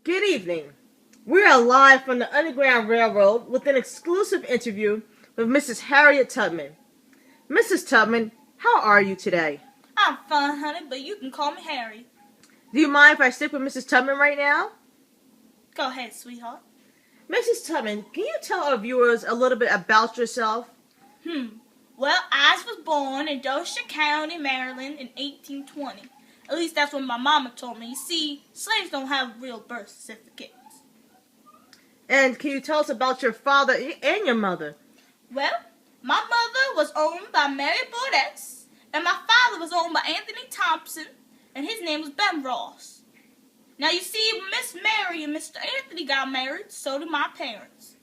Good evening. We are live from the Underground Railroad with an exclusive interview with Mrs. Harriet Tubman. Mrs. Tubman, how are you today? I'm fine, honey, but you can call me Harry. Do you mind if I stick with Mrs. Tubman right now? Go ahead, sweetheart. Mrs. Tubman, can you tell our viewers a little bit about yourself? Well, I was born in Dosha County, Maryland in 1820. At least that's what my mama told me. You see, slaves don't have real birth certificates. And can you tell us about your father and your mother? Well, my mother was owned by Mary Bordetts, and my father was owned by Anthony Thompson, and his name was Ben Ross. Now, you see, when Miss Mary and Mr. Anthony got married, so did my parents.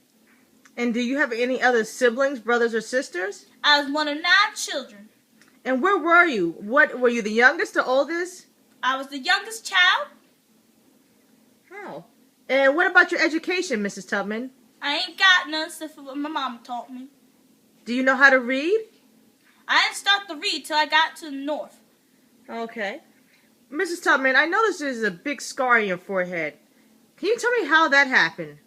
And do you have any other siblings, brothers or sisters? I was one of 9 children. And where were you? What were you, the youngest or oldest? I was the youngest child. Oh. And what about your education, Mrs. Tubman? I ain't got none except for what my mama taught me. Do you know how to read? I didn't start to read till I got to the north. Okay. Mrs. Tubman, I noticed there's a big scar on your forehead. Can you tell me how that happened?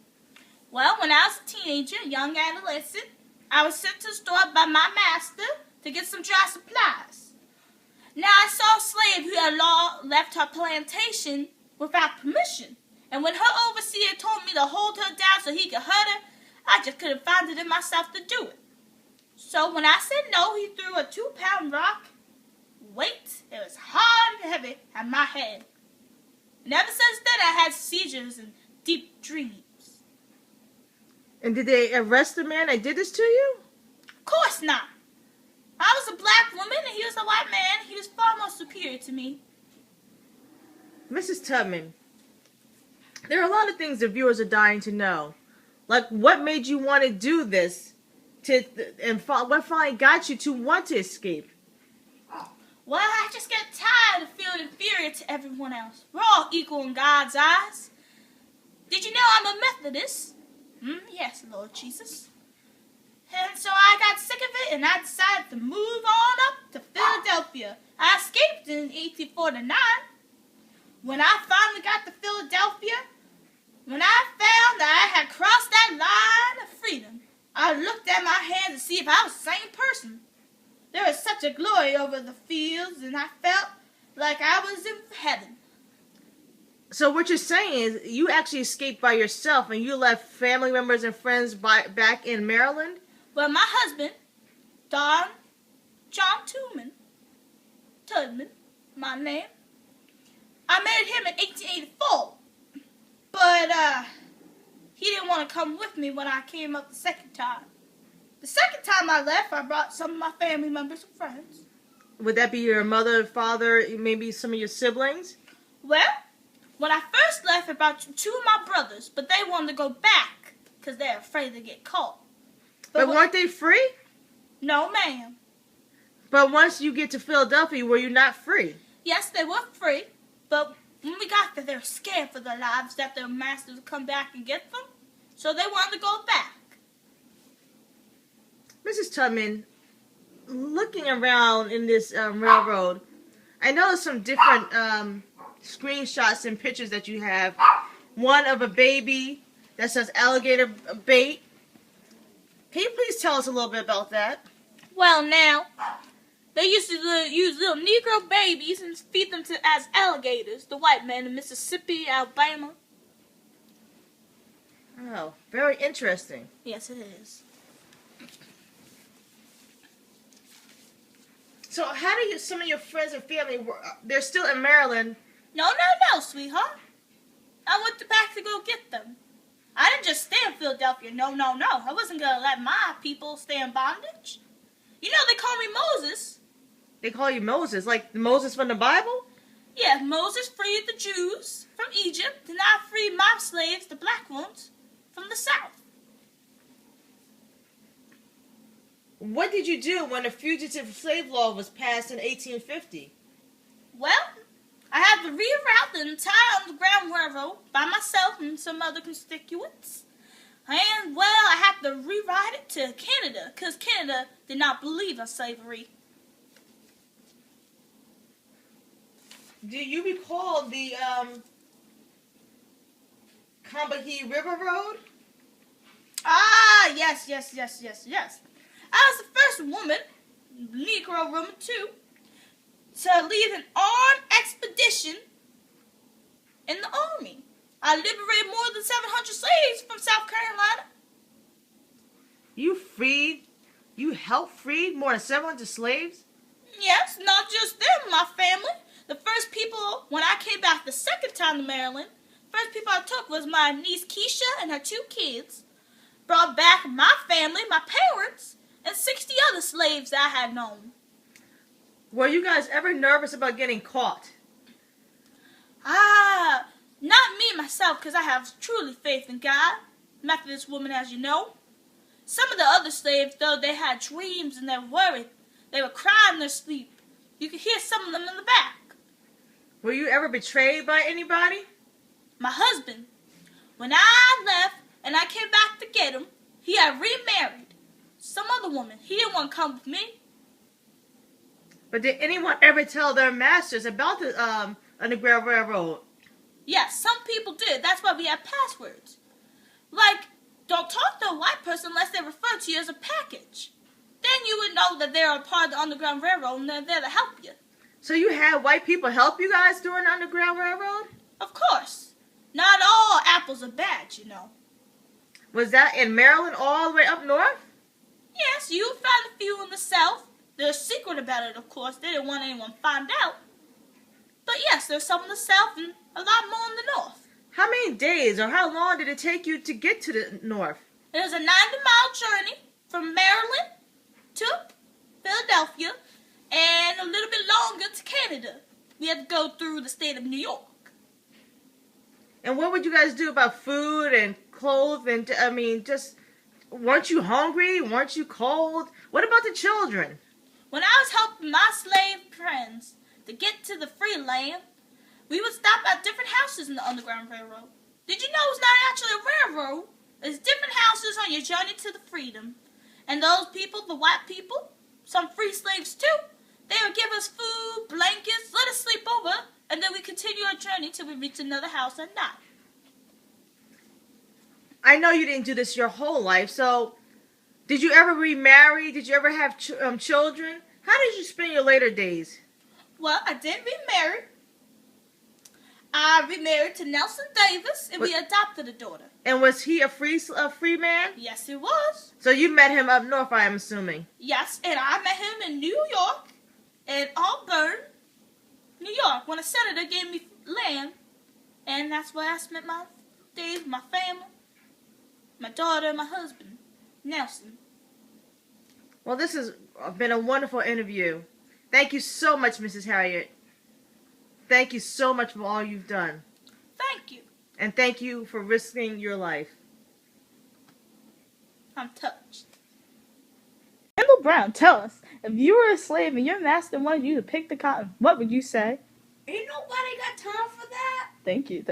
Well, when I was a teenager, young adolescent, I was sent to the store by my master to get some dry supplies. Now, I saw a slave who had left her plantation without permission. And when her overseer told me to hold her down so he could hurt her, I just couldn't find it in myself to do it. So when I said no, he threw a 2-pound rock. Weight, it was hard and heavy at my head. And ever since then, I had seizures and deep dreams. And did they arrest the man that did this to you? Of course not. I was a black woman and he was a white man. He was far more superior to me. Mrs. Tubman, there are a lot of things the viewers are dying to know. Like, what made you want to do this? What finally got you to want to escape? Well, I just get tired of feeling inferior to everyone else. We're all equal in God's eyes. Did you know I'm a Methodist? Yes, Lord Jesus. And so I got sick of it and I decided to move on up to Philadelphia. I escaped in 1849. When I finally got to Philadelphia, when I found that I had crossed that line of freedom, I looked at my hands to see if I was the same person. There was such a glory over the fields and I felt like I was in heaven. So what you're saying is you actually escaped by yourself and you left family members and friends back in Maryland? Well, my husband, John Tubman, my name, I married him in 1884. But he didn't want to come with me when I came up the second time. The second time I left, I brought some of my family members and friends. Would that be your mother, father, maybe some of your siblings? Well, when I first left, I brought 2 of my brothers, but they wanted to go back because they're afraid to get caught. But weren't they free? No, ma'am. But once you get to Philadelphia, were you not free? Yes, they were free, but when we got there, they were scared for their lives that their masters would come back and get them, so they wanted to go back. Mrs. Tubman, looking around in this railroad, I noticed some different screenshots and pictures that you have. One of a baby that says alligator bait. Can you please tell us a little bit about that? Well, now, they used to use little Negro babies and feed them as alligators, the white men in Mississippi, Alabama. Oh, very interesting. Yes, it is. So how do some of your friends and family, they're still in Maryland? No, sweetheart. I went back to go get them. I didn't just stay in Philadelphia. No. I wasn't going to let my people stay in bondage. You know, they call me Moses. They call you Moses, like Moses from the Bible? Yeah, Moses freed the Jews from Egypt, and I freed my slaves, the black ones, from the South. What did you do when the Fugitive Slave Law was passed in 1850? Well, I had to reroute the entire Underground Railroad by myself and some other constituents. And, well, I had to rewrite it to Canada, because Canada did not believe in slavery. Do you recall the Combahee River Road? Ah, yes. I was the first woman, Negro woman too, to lead an armed expedition in the army. I liberated more than 700 slaves from South Carolina. You helped free more than 700 slaves? Yes, not just them, my family. The first people, when I came back the second time to Maryland, first people I took was my niece Keisha and her 2 kids. Brought back my family, my parents, and 60 other slaves that I had known. Were you guys ever nervous about getting caught? Not me myself, because I have truly faith in God. Methodist woman, as you know. Some of the other slaves, though, they had dreams and they were worried. They would cry in their sleep. You could hear some of them in the back. Were you ever betrayed by anybody? My husband, when I left and I came back to get him, he had remarried some other woman. He didn't want to come with me. But did anyone ever tell their masters about the Underground Railroad? Yes, some people did. That's why we have passwords. Like, don't talk to a white person unless they refer to you as a package. Then you would know that they're a part of the Underground Railroad and they're there to help you. So you had white people help you guys during the Underground Railroad? Of course. Not all apples are bad, you know. Was that in Maryland all the way up north? Yes, you found a few in the South. They're a secret about it, of course. They didn't want anyone to find out. But yes, there's some in the South and a lot more in the North. How many days or how long did it take you to get to the north? It was a 90-mile journey from Maryland to Philadelphia and a little bit longer to Canada. We had to go through the state of New York. And what would you guys do about food and clothes? And just weren't you hungry? Weren't you cold? What about the children? When I was helping my slave friends to get to the free land, we would stop at different houses in the Underground Railroad. Did you know it's not actually a railroad? It's different houses on your journey to the freedom. And those people, the white people, some free slaves too, they would give us food, blankets, let us sleep over, and then we continue our journey till we reach another house at night. I know you didn't do this your whole life, so did you ever remarry? Did you ever have children? How did you spend your later days? Well, I did remarry. I remarried to Nelson Davis, and we adopted a daughter. And was he a free man? Yes, he was. So you met him up north, I am assuming. Yes, and I met him in New York, in Auburn, New York, when a senator gave me land, and that's where I spent my days with my family, my daughter, and my husband, Nelson. Well, this has been a wonderful interview. Thank you so much, Mrs. Harriet. Thank you so much for all you've done. Thank you. And thank you for risking your life. I'm touched. Kendall Brown, tell us, if you were a slave and your master wanted you to pick the cotton, what would you say? Ain't nobody got time for that. Thank you.